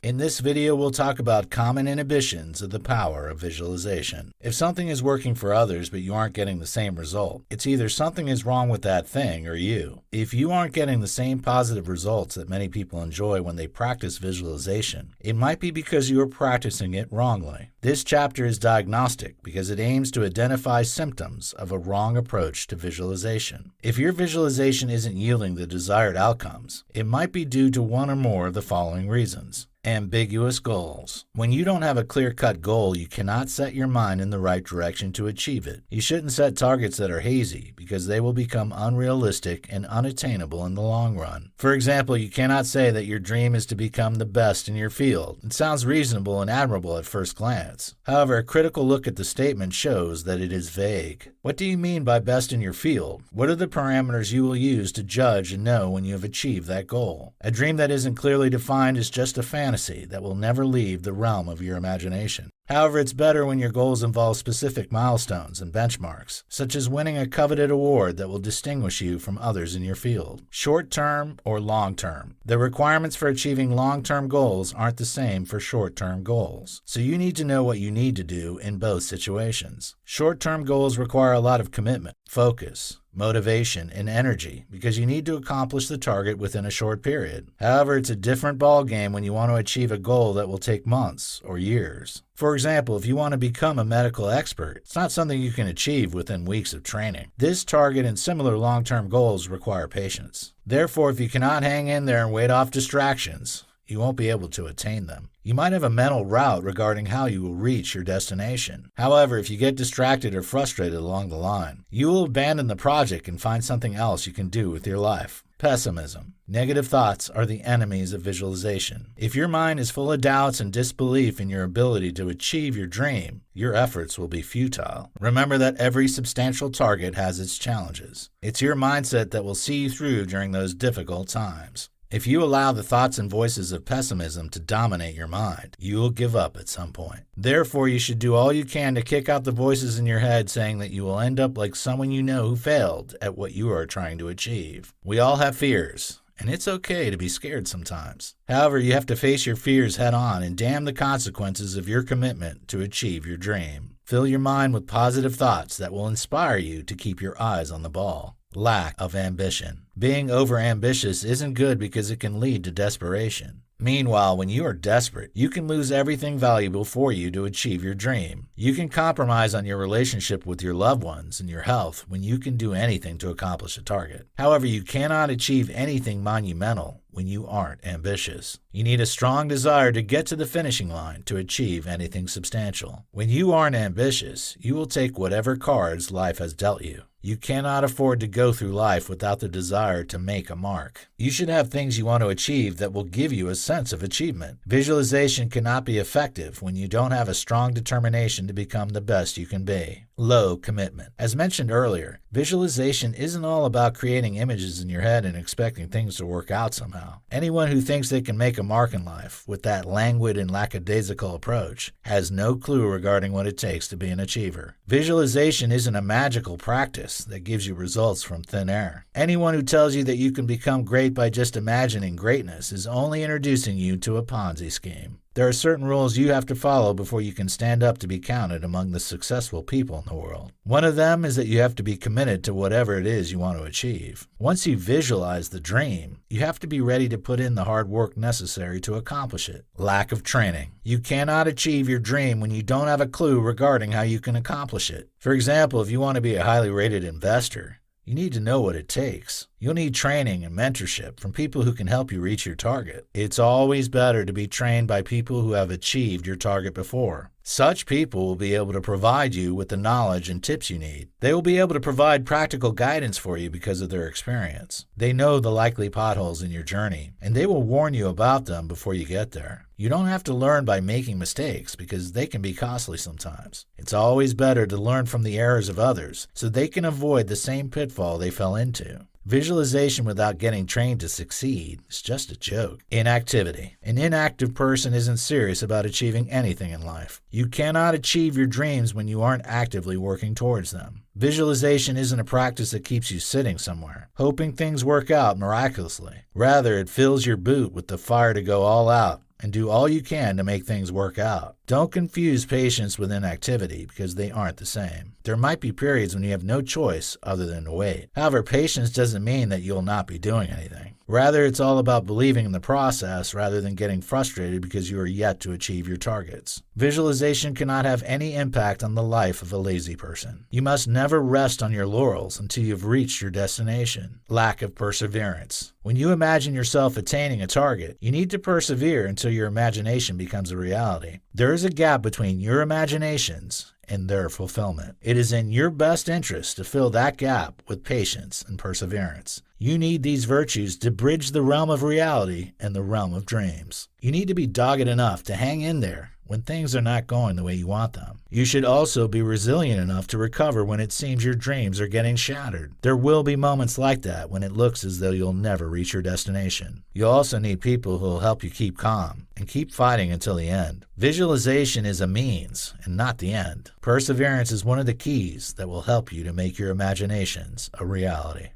In this video, we'll talk about common inhibitions of the power of visualization. If something is working for others but you aren't getting the same result, it's either something is wrong with that thing or you. If you aren't getting the same positive results that many people enjoy when they practice visualization, it might be because you are practicing it wrongly. This chapter is diagnostic because it aims to identify symptoms of a wrong approach to visualization. If your visualization isn't yielding the desired outcomes, it might be due to one or more of the following reasons. Ambiguous goals. When you don't have a clear-cut goal, you cannot set your mind in the right direction to achieve it. You shouldn't set targets that are hazy because they will become unrealistic and unattainable in the long run. For example, you cannot say that your dream is to become the best in your field. It sounds reasonable and admirable at first glance. However, a critical look at the statement shows that it is vague. What do you mean by best in your field? What are the parameters you will use to judge and know when you have achieved that goal? A dream that isn't clearly defined is just a fantasy that will never leave the realm of your imagination. However, it's better when your goals involve specific milestones and benchmarks, such as winning a coveted award that will distinguish you from others in your field. Short-term or long-term. The requirements for achieving long-term goals aren't the same for short-term goals, so you need to know what you need to do in both situations. Short-term goals require a lot of commitment, focus, motivation, and energy because you need to accomplish the target within a short period. However, it's a different ballgame when you want to achieve a goal that will take months or years. For example, if you want to become a medical expert, it's not something you can achieve within weeks of training. This target and similar long-term goals require patience. Therefore, if you cannot hang in there and wait off distractions, you won't be able to attain them. You might have a mental route regarding how you will reach your destination. However, if you get distracted or frustrated along the line, you will abandon the project and find something else you can do with your life. Pessimism. Negative thoughts are the enemies of visualization. If your mind is full of doubts and disbelief in your ability to achieve your dream, your efforts will be futile. Remember that every substantial target has its challenges. It's your mindset that will see you through during those difficult times. If you allow the thoughts and voices of pessimism to dominate your mind, you will give up at some point. Therefore, you should do all you can to kick out the voices in your head saying that you will end up like someone you know who failed at what you are trying to achieve. We all have fears, and it's okay to be scared sometimes. However, you have to face your fears head on and damn the consequences of your commitment to achieve your dream. Fill your mind with positive thoughts that will inspire you to keep your eyes on the ball. Lack of ambition. Being overambitious isn't good because it can lead to desperation. Meanwhile, when you are desperate, you can lose everything valuable for you to achieve your dream. You can compromise on your relationship with your loved ones and your health when you can do anything to accomplish a target. However, you cannot achieve anything monumental when you aren't ambitious. You need a strong desire to get to the finishing line to achieve anything substantial. When you aren't ambitious, you will take whatever cards life has dealt you. You cannot afford to go through life without the desire to make a mark. You should have things you want to achieve that will give you a sense of achievement. Visualization cannot be effective when you don't have a strong determination to become the best you can be. Low commitment. As mentioned earlier, visualization isn't all about creating images in your head and expecting things to work out somehow. Anyone who thinks they can make a mark in life with that languid and lackadaisical approach has no clue regarding what it takes to be an achiever. Visualization isn't a magical practice that gives you results from thin air. Anyone who tells you that you can become great by just imagining greatness is only introducing you to a Ponzi scheme. There are certain rules you have to follow before you can stand up to be counted among the successful people in the world. One of them is that you have to be committed to whatever it is you want to achieve. Once you visualize the dream, you have to be ready to put in the hard work necessary to accomplish it. Lack of training. You cannot achieve your dream when you don't have a clue regarding how you can accomplish it. For example, if you want to be a highly rated investor, you need to know what it takes. You'll need training and mentorship from people who can help you reach your target. It's always better to be trained by people who have achieved your target before. Such people will be able to provide you with the knowledge and tips you need. They will be able to provide practical guidance for you because of their experience. They know the likely potholes in your journey, and they will warn you about them before you get there. You don't have to learn by making mistakes because they can be costly sometimes. It's always better to learn from the errors of others so they can avoid the same pitfall they fell into. Visualization without getting trained to succeed is just a joke. Inactivity. An inactive person isn't serious about achieving anything in life. You cannot achieve your dreams when you aren't actively working towards them. Visualization isn't a practice that keeps you sitting somewhere, hoping things work out miraculously. Rather, it fills your boot with the fire to go all out and do all you can to make things work out. Don't confuse patience with inactivity because they aren't the same. There might be periods when you have no choice other than to wait. However, patience doesn't mean that you'll not be doing anything. Rather, it's all about believing in the process rather than getting frustrated because you are yet to achieve your targets. Visualization cannot have any impact on the life of a lazy person. You must never rest on your laurels until you've reached your destination. Lack of perseverance. When you imagine yourself attaining a target, you need to persevere until your imagination becomes a reality. There is a gap between your imaginations and their fulfillment. It is in your best interest to fill that gap with patience and perseverance. You need these virtues to bridge the realm of reality and the realm of dreams. You need to be dogged enough to hang in there when things are not going the way you want them. You should also be resilient enough to recover when it seems your dreams are getting shattered. There will be moments like that when it looks as though you'll never reach your destination. You'll also need people who will help you keep calm and keep fighting until the end. Visualization is a means and not the end. Perseverance is one of the keys that will help you to make your imaginations a reality.